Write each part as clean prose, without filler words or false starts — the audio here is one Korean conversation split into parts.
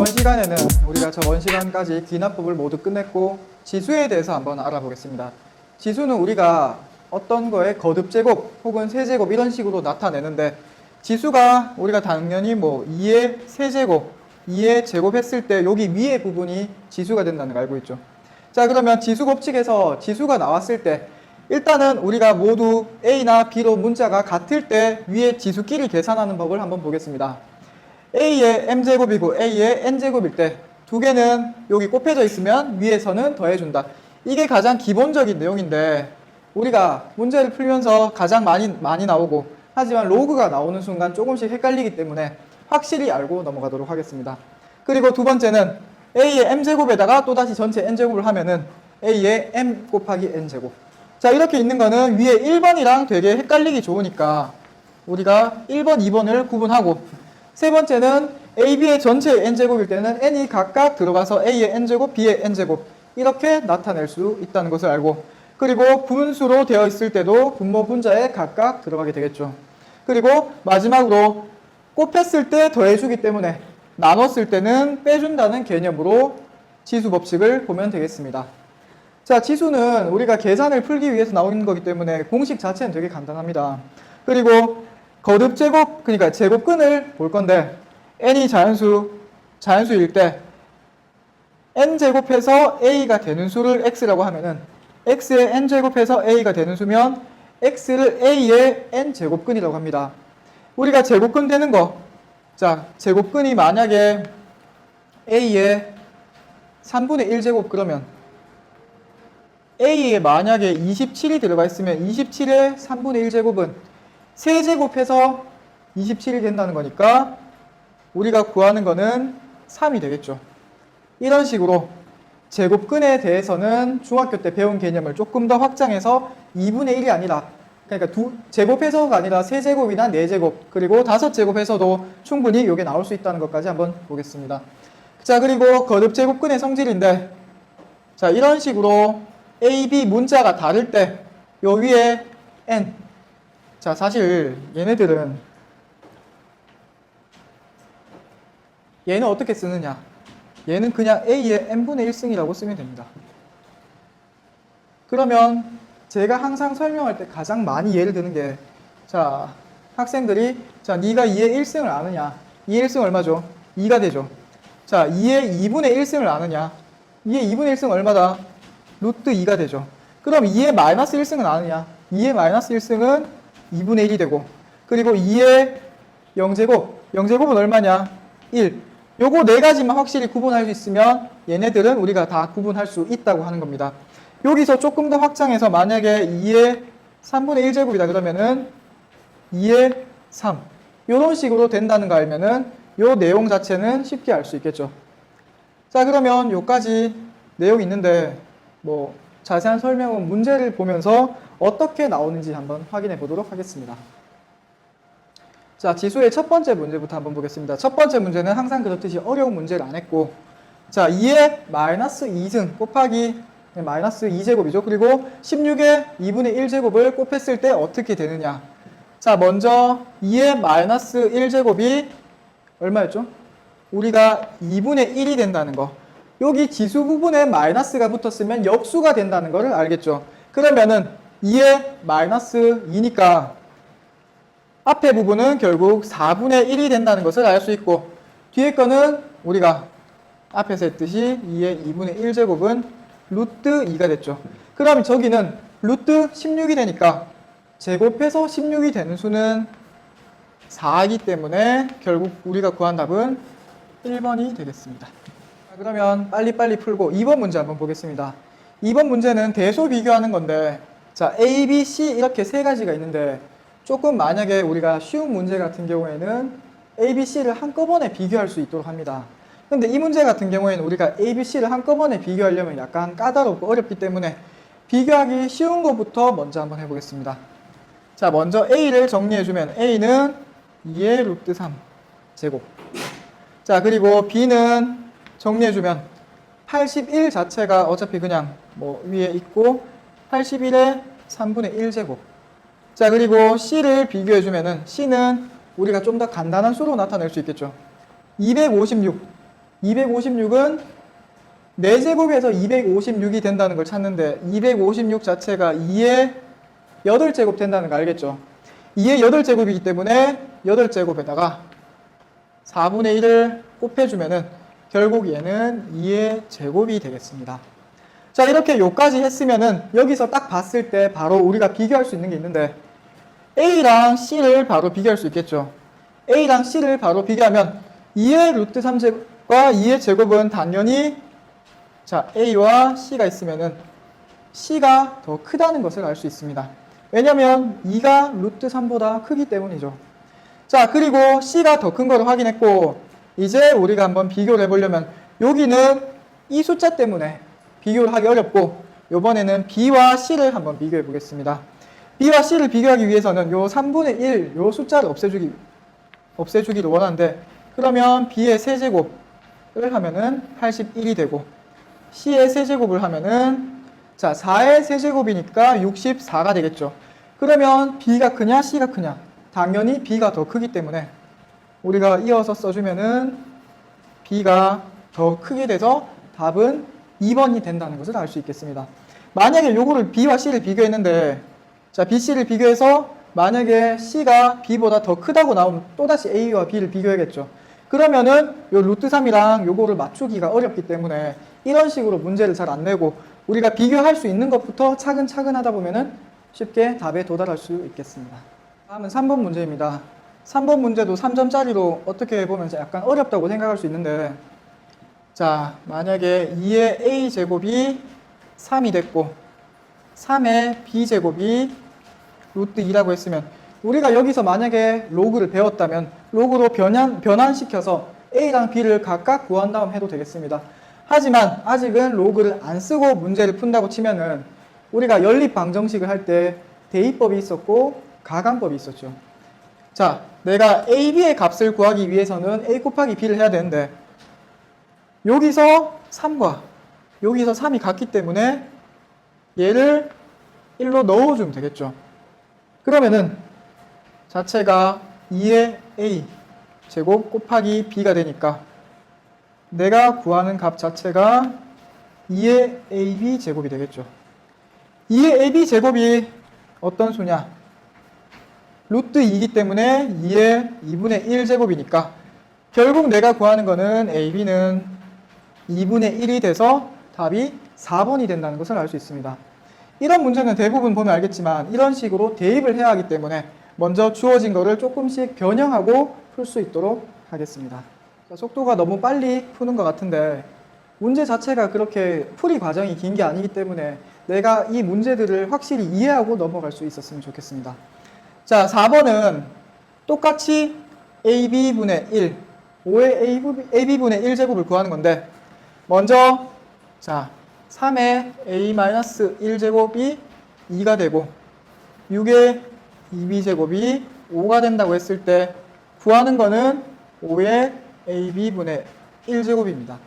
이번 시간에는 우리가 저번 시간까지 귀납법을 모두 끝냈고 지수에 대해서 한번 알아보겠습니다. 지수는 우리가 어떤 거에 거듭제곱 혹은 세제곱 이런 식으로 나타내는데 지수가 우리가 당연히 뭐 2의 세제곱, 2의 제곱했을 때 여기 위에 부분이 지수가 된다는 거 알고 있죠. 자, 그러면 지수 법칙에서 지수가 나왔을 때 일단은 우리가 모두 A나 B로 문자가 같을 때 위에 지수끼리 계산하는 법을 한번 보겠습니다. A의 M제곱이고 A의 N제곱일 때 두 개는 여기 곱해져 있으면 위에서는 더해준다. 이게 가장 기본적인 내용인데 우리가 문제를 풀면서 가장 많이 나오고 하지만 로그가 나오는 순간 조금씩 헷갈리기 때문에 확실히 알고 넘어가도록 하겠습니다. 그리고 두 번째는 A의 M제곱에다가 또다시 전체 N제곱을 하면은 A의 M 곱하기 N제곱. 자, 이렇게 있는 거는 위에 1번이랑 되게 헷갈리기 좋으니까 우리가 1번, 2번을 구분하고 세 번째는 A, B의 전체 N제곱일 때는 N이 각각 들어가서 A의 N제곱, B의 N제곱 이렇게 나타낼 수 있다는 것을 알고 그리고 분수로 되어 있을 때도 분모 분자에 각각 들어가게 되겠죠. 그리고 마지막으로 곱했을 때 더해주기 때문에 나눴을 때는 빼준다는 개념으로 지수 법칙을 보면 되겠습니다. 자, 지수는 우리가 계산을 풀기 위해서 나오는 거기 때문에 공식 자체는 되게 간단합니다. 그리고 거듭제곱, 그러니까 제곱근을 볼 건데 n이 자연수일 때 n제곱해서 a가 되는 수를 x라고 하면은 x의 n제곱해서 a가 되는 수면 x를 a의 n제곱근이라고 합니다. 우리가 제곱근 되는 거, 자, 제곱근이 만약에 a의 3분의 1제곱 그러면 a에 만약에 27이 들어가 있으면 27의 3분의 1제곱은 세제곱해서 27이 된다는 거니까 우리가 구하는 거는 3이 되겠죠. 이런 식으로 제곱근에 대해서는 중학교 때 배운 개념을 조금 더 확장해서 2분의 1이 아니라 그러니까 제곱해서가 아니라 세제곱이나 4제곱 그리고 5제곱해서도 충분히 이게 나올 수 있다는 것까지 한번 보겠습니다. 자, 그리고 거듭제곱근의 성질인데 자, 이런 식으로 A, B 문자가 다를 때 요 위에 N 자, 사실 얘는 어떻게 쓰느냐 얘는 그냥 A의 N분의 1승이라고 쓰면 됩니다. 그러면 제가 항상 설명할 때 가장 많이 예를 드는 게 자, 학생들이 자, 네가 2의 1승을 아느냐 2의 1승 얼마죠? 2가 되죠. 자, 2의 2분의 1승을 아느냐 2의 2분의 1승 얼마다? 루트 2가 되죠. 그럼 2의 마이너스 1승은 아느냐 2의 마이너스 1승은 2분의 1이 되고 그리고 2의 0제곱은 얼마냐 1. 요거 네 가지만 확실히 구분할 수 있으면 얘네들은 우리가 다 구분할 수 있다고 하는 겁니다. 여기서 조금 더 확장해서 만약에 2의 3분의 1제곱이다 그러면은 2의 3 요런 식으로 된다는 거 알면은 요 내용 자체는 쉽게 알 수 있겠죠. 자, 그러면 요까지 내용이 있는데 뭐 자세한 설명은 문제를 보면서 어떻게 나오는지 한번 확인해 보도록 하겠습니다. 자, 지수의 첫 번째 문제부터 한번 보겠습니다. 첫 번째 문제는 항상 그렇듯이 어려운 문제를 안 했고 자, 2의 마이너스 2승 곱하기 마이너스 2제곱이죠. 그리고 16의 2분의 1제곱을 곱했을 때 어떻게 되느냐. 자, 먼저 2의 마이너스 1제곱이 얼마였죠? 우리가 2분의 1이 된다는 거. 여기 지수 부분에 마이너스가 붙었으면 역수가 된다는 거를 알겠죠. 그러면은 2의 마이너스 2니까 앞에 부분은 결국 4분의 1이 된다는 것을 알 수 있고 뒤에 거는 우리가 앞에서 했듯이 2의 2분의 1제곱은 루트 2가 됐죠. 그럼 저기는 루트 16이 되니까 제곱해서 16이 되는 수는 4이기 때문에 결국 우리가 구한 답은 1번이 되겠습니다. 그러면 빨리빨리 풀고 2번 문제 한번 보겠습니다. 2번 문제는 대소 비교하는 건데 자, A, B, C 이렇게 세 가지가 있는데 조금 만약에 우리가 쉬운 문제 같은 경우에는 A, B, C를 한꺼번에 비교할 수 있도록 합니다. 근데 이 문제 같은 경우에는 우리가 A, B, C를 한꺼번에 비교하려면 약간 까다롭고 어렵기 때문에 비교하기 쉬운 것부터 먼저 한번 해보겠습니다. 자, 먼저 A를 정리해주면 A는 2의 루트 3 제곱. 자, 그리고 B는 정리해주면 81 자체가 어차피 그냥 뭐 위에 있고 81의 3분의 1제곱. 자, 그리고 C를 비교해주면은 C는 우리가 좀 더 간단한 수로 나타낼 수 있겠죠. 256. 256은 4제곱에서 256이 된다는 걸 찾는데 256 자체가 2의 8제곱 된다는 거 알겠죠? 2의 8제곱이기 때문에 8제곱에다가 4분의 1을 곱해주면은 결국 얘는 2의 제곱이 되겠습니다. 자, 이렇게 요까지 했으면은 여기서 딱 봤을 때 바로 우리가 비교할 수 있는 게 있는데 A랑 C를 바로 비교할 수 있겠죠. A랑 C를 바로 비교하면 2의 루트 3제곱과 2의 제곱은 당연히 자, A와 C가 있으면은 C가 더 크다는 것을 알 수 있습니다. 왜냐면 2가 루트 3보다 크기 때문이죠. 자, 그리고 C가 더 큰 거를 확인했고 이제 우리가 한번 비교를 해보려면 여기는 이 숫자 때문에 비교를 하기 어렵고 이번에는 B와 C를 한번 비교해 보겠습니다. B와 C를 비교하기 위해서는 요 3분의 1, 요 숫자를 없애주기를 원하는데 그러면 B의 세제곱을 하면은 81이 되고 C의 세제곱을 하면은 자 4의 세제곱이니까 64가 되겠죠. 그러면 B가 크냐 C가 크냐? 당연히 B가 더 크기 때문에 우리가 이어서 써주면은 B가 더 크게 돼서 답은 2번이 된다는 것을 알 수 있겠습니다. 만약에 요거를 B와 C를 비교했는데 자 B, C를 비교해서 만약에 C가 B보다 더 크다고 나오면 또다시 A와 B를 비교해야겠죠. 그러면은 요 루트 3이랑 요거를 맞추기가 어렵기 때문에 이런 식으로 문제를 잘 안 내고 우리가 비교할 수 있는 것부터 차근차근 하다 보면은 쉽게 답에 도달할 수 있겠습니다. 다음은 3번 문제입니다. 3번 문제도 3점짜리로 어떻게 보면 약간 어렵다고 생각할 수 있는데 자 만약에 2의 A제곱이 3이 됐고 3의 B제곱이 루트 2라고 했으면 우리가 여기서 만약에 로그를 배웠다면 로그로 변환시켜서 A랑 B를 각각 구한 다음 해도 되겠습니다. 하지만 아직은 로그를 안 쓰고 문제를 푼다고 치면은 우리가 연립방정식을 할 때 대입법이 있었고 가감법이 있었죠. 자, 내가 A, B의 값을 구하기 위해서는 A 곱하기 B를 해야 되는데 여기서 3과 여기서 3이 같기 때문에 얘를 1로 넣어주면 되겠죠. 그러면은 자체가 2의 A 제곱 곱하기 B가 되니까 내가 구하는 값 자체가 2의 AB 제곱이 되겠죠. 2의 AB 제곱이 어떤 수냐? 루트 2이기 때문에 2의 2분의 1 제곱이니까 결국 내가 구하는 거는 AB는 2분의 1이 돼서 답이 4번이 된다는 것을 알 수 있습니다. 이런 문제는 대부분 보면 알겠지만 이런 식으로 대입을 해야 하기 때문에 먼저 주어진 거를 조금씩 변형하고 풀 수 있도록 하겠습니다. 속도가 너무 빨리 푸는 것 같은데 문제 자체가 그렇게 풀이 과정이 긴 게 아니기 때문에 내가 이 문제들을 확실히 이해하고 넘어갈 수 있었으면 좋겠습니다. 자, 4번은 똑같이 AB분의 1, 5의 AB분의 1제곱을 구하는 건데 먼저 자 3의 A-1제곱이 2가 되고 6의 2b제곱이 5가 된다고 했을 때 구하는 거는 5의 AB분의 1제곱입니다.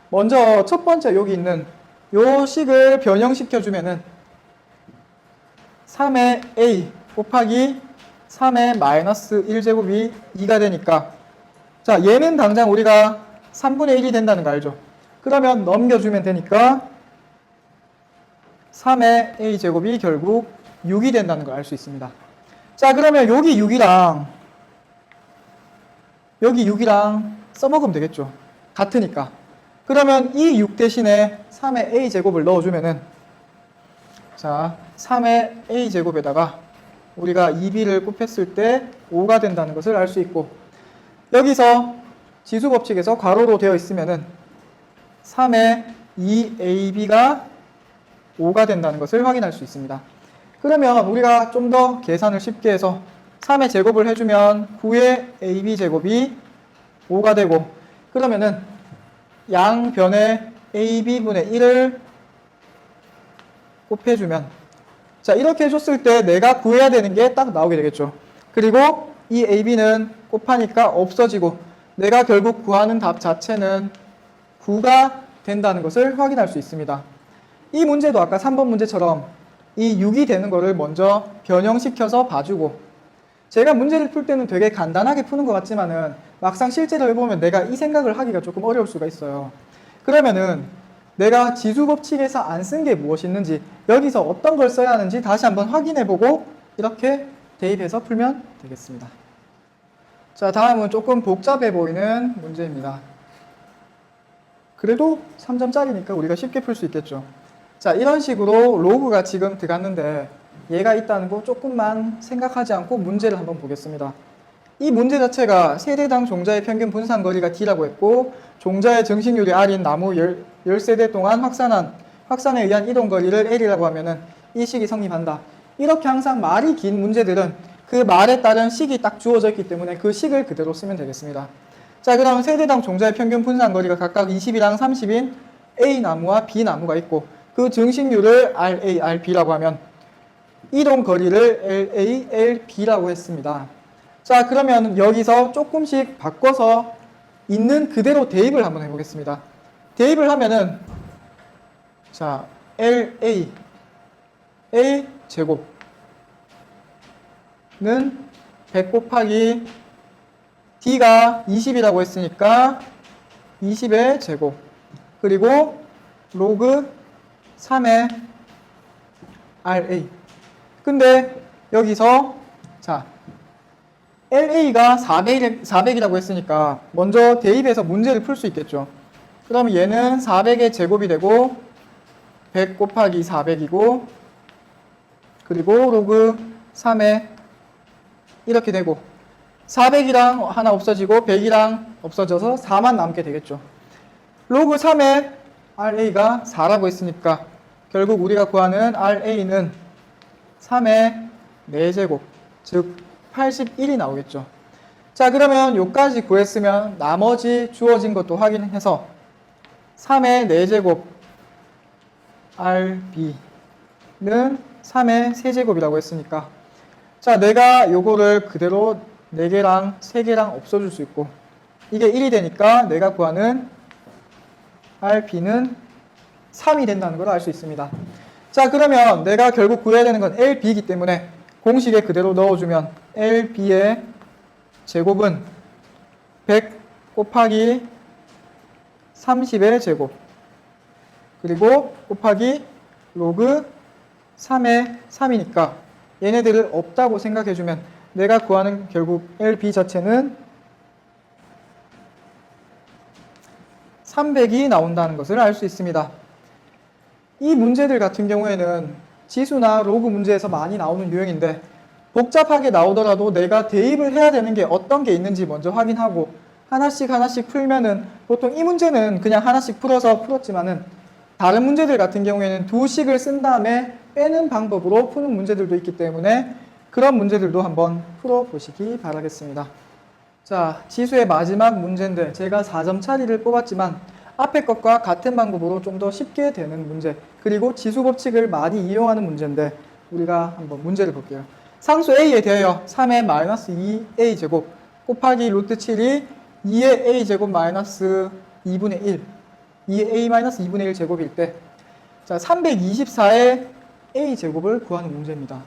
먼저 첫 번째 여기 있는 요 식을 변형시켜 주면은 3의 A 곱하기 3의 마이너스 1제곱이 2가 되니까 자 얘는 당장 우리가 3분의 1이 된다는 거 알죠? 그러면 넘겨주면 되니까 3의 A제곱이 결국 6이 된다는 걸 알 수 있습니다. 자 그러면 여기 6이랑 여기 6이랑 써먹으면 되겠죠. 같으니까. 그러면 이 6 대신에 3의 A제곱을 넣어주면은 자 3의 A제곱에다가 우리가 2b를 곱했을 때 5가 된다는 것을 알 수 있고 여기서 지수법칙에서 괄호로 되어 있으면은 3의 2ab가 5가 된다는 것을 확인할 수 있습니다. 그러면 우리가 좀 더 계산을 쉽게 해서 3의 제곱을 해주면 9의 ab제곱이 5가 되고 그러면은 양변에 ab분의 1을 곱해주면 자 이렇게 해줬을 때 내가 구해야 되는 게 딱 나오게 되겠죠. 그리고 이 ab는 곱하니까 없어지고 내가 결국 구하는 답 자체는 9가 된다는 것을 확인할 수 있습니다. 이 문제도 아까 3번 문제처럼 이 6이 되는 거를 먼저 변형시켜서 봐주고 제가 문제를 풀 때는 되게 간단하게 푸는 것 같지만은 막상 실제로 해보면 내가 이 생각을 하기가 조금 어려울 수가 있어요. 그러면은 내가 지수법칙에서 안 쓴 게 무엇이 있는지, 여기서 어떤 걸 써야 하는지 다시 한번 확인해보고 이렇게 대입해서 풀면 되겠습니다. 자, 다음은 조금 복잡해 보이는 문제입니다. 그래도 3점짜리니까 우리가 쉽게 풀 수 있겠죠. 자, 이런 식으로 로그가 지금 들어갔는데 얘가 있다는 거 조금만 생각하지 않고 문제를 한번 보겠습니다. 이 문제 자체가 세대당 종자의 평균 분산거리가 D라고 했고, 종자의 정식률이 R인 나무 10세대 동안 확산에 의한 이동거리를 L이라고 하면은 이 식이 성립한다. 이렇게 항상 말이 긴 문제들은 그 말에 따른 식이 딱 주어져 있기 때문에 그 식을 그대로 쓰면 되겠습니다. 자, 그럼 세대당 종자의 평균 분산거리가 각각 20이랑 30인 A 나무와 B 나무가 있고, 그 정식률을 RA, RB라고 하면 이동거리를 LA, LB라고 했습니다. 자, 그러면 여기서 조금씩 바꿔서 있는 그대로 대입을 한번 해보겠습니다. 대입을 하면은, 자, LA, A 제곱은 100 곱하기 D가 20이라고 했으니까 20의 제곱, 그리고 로그 3의 RA. 근데 여기서 자, LA가 400이라고 했으니까 먼저 대입해서 문제를 풀 수 있겠죠. 그럼 얘는 400의 제곱이 되고 100 곱하기 400이고, 그리고 로그 3에 이렇게 되고 400이랑 하나 없어지고 100이랑 없어져서 4만 남게 되겠죠. 로그 3에 RA가 4라고 했으니까 결국 우리가 구하는 RA는 3의 4제곱, 즉 81이 나오겠죠. 자, 그러면 요까지 구했으면 나머지 주어진 것도 확인해서 3의 4제곱 RB는 3의 세제곱이라고 했으니까, 자, 내가 요거를 그대로 4개랑 3개랑 없어줄 수 있고, 이게 1이 되니까 내가 구하는 RB는 3이 된다는 걸 알 수 있습니다. 자, 그러면 내가 결국 구해야 되는 건 LB이기 때문에 공식에 그대로 넣어주면 LB의 제곱은 100 곱하기 30의 제곱, 그리고 곱하기 로그 3의 3이니까 얘네들을 없다고 생각해주면 내가 구하는 결국 LB 자체는 300이 나온다는 것을 알 수 있습니다. 이 문제들 같은 경우에는 지수나 로그 문제에서 많이 나오는 유형인데, 복잡하게 나오더라도 내가 대입을 해야 되는 게 어떤 게 있는지 먼저 확인하고 하나씩 풀면은, 보통 이 문제는 그냥 하나씩 풀었지만은 다른 문제들 같은 경우에는 두 식을 쓴 다음에 빼는 방법으로 푸는 문제들도 있기 때문에 그런 문제들도 한번 풀어보시기 바라겠습니다. 자, 지수의 마지막 문제인데 제가 4점짜리를 뽑았지만 앞에 것과 같은 방법으로 좀 더 쉽게 되는 문제, 그리고 지수 법칙을 많이 이용하는 문제인데 우리가 한번 문제를 볼게요. 상수 A에 대하여 3의 마이너스 2A 제곱 곱하기 루트 7이 2의 A 제곱 마이너스 2분의 1, 2의 A 마이너스 2분의 1 제곱일 때, 자, 324의 A 제곱을 구하는 문제입니다.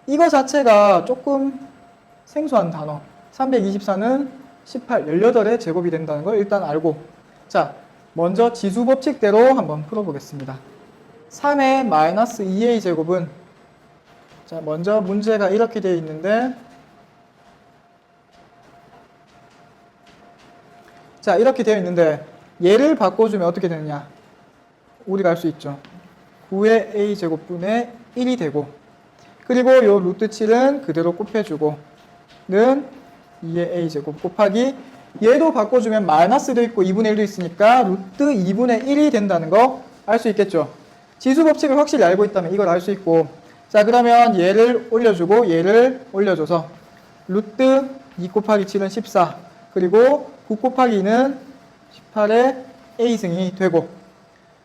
이거 자체가 조금 생소한 단어. 324는 18, 18의 제곱이 된다는 걸 일단 알고, 자, 먼저 지수 법칙대로 한번 풀어보겠습니다. 3의 마이너스 2A 제곱은, 자, 먼저 문제가 이렇게 되어 있는데, 자, 이렇게 되어 있는데 얘를 바꿔주면 어떻게 되느냐, 우리가 알 수 있죠. 9의 A 제곱분의 1이 되고, 그리고 요 루트 7은 그대로 곱해주고 는 2의 A 제곱 곱하기, 얘도 바꿔주면 마이너스도 있고 2분의 1도 있으니까 루트 2분의 1이 된다는 거 알 수 있겠죠. 지수 법칙을 확실히 알고 있다면 이걸 알 수 있고, 자, 그러면 얘를 올려주고 얘를 올려줘서 루트 2 곱하기 7은 14, 그리고 9 곱하기 2는 18의 A승이 되고,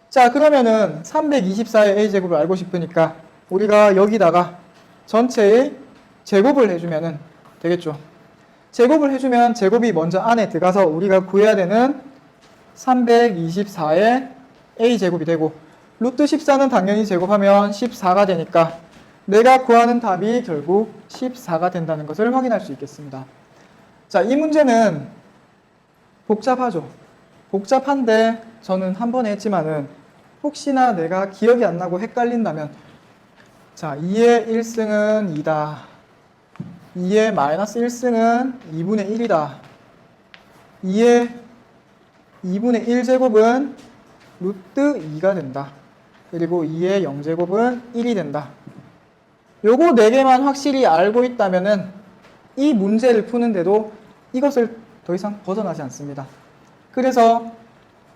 자, 그러면은 324의 A제곱을 알고 싶으니까 우리가 여기다가 전체의 제곱을 해주면은 되겠죠. 제곱을 해주면 제곱이 먼저 안에 들어가서 우리가 구해야 되는 324의 A제곱이 되고, 루트 14는 당연히 제곱하면 14가 되니까 내가 구하는 답이 결국 14가 된다는 것을 확인할 수 있겠습니다. 자, 이 문제는 복잡하죠. 복잡한데 저는 한 번에 했지만은 혹시나 내가 기억이 안 나고 헷갈린다면 자, 2의 1승은 2다. 2의 마이너스 1승은 2분의 1이다. 2의 2분의 1제곱은 루트 2가 된다. 그리고 2의 0제곱은 1이 된다. 요거 4개만 확실히 알고 있다면은 이 문제를 푸는데도 이것을 더 이상 벗어나지 않습니다. 그래서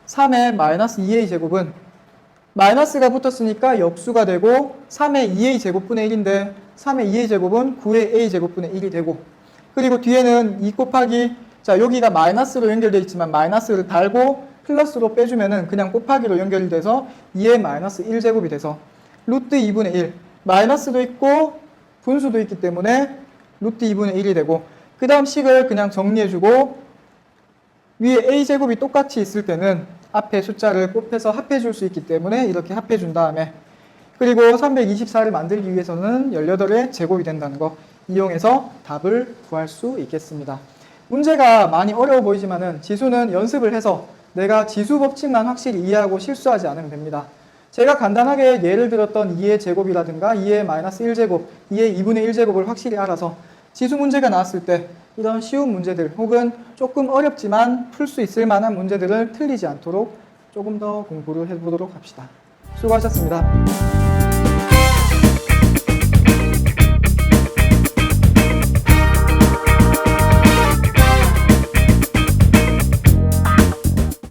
3의 마이너스 2a 제곱은 마이너스가 붙었으니까 역수가 되고 3의 2a 제곱분의 1인데 3의 2a 제곱은 9의 a 제곱분의 1이 되고 그리고 뒤에는 2 곱하기 자 여기가 마이너스로 연결되어 있지만 마이너스를 달고 플러스로 빼주면은 그냥 곱하기로 연결이 돼서 2의 마이너스 1제곱이 돼서 루트 2분의 1 마이너스도 있고 분수도 있기 때문에 루트 2분의 1이 되고 그 다음 식을 그냥 정리해주고 위에 a제곱이 똑같이 있을 때는 앞에 숫자를 곱해서 합해 줄 수 있기 때문에 이렇게 합해 준 다음에 그리고 324를 만들기 위해서는 18의 제곱이 된다는 거 이용해서 답을 구할 수 있겠습니다. 문제가 많이 어려워 보이지만은 지수는 연습을 해서 내가 지수 법칙만 확실히 이해하고 실수하지 않으면 됩니다. 제가 간단하게 예를 들었던 2의 제곱이라든가 2의 마이너스 1제곱, 2의 2분의 1제곱을 확실히 알아서 지수 문제가 나왔을 때 이런 쉬운 문제들 혹은 조금 어렵지만 풀 수 있을 만한 문제들을 틀리지 않도록 조금 더 공부를 해보도록 합시다. 수고하셨습니다.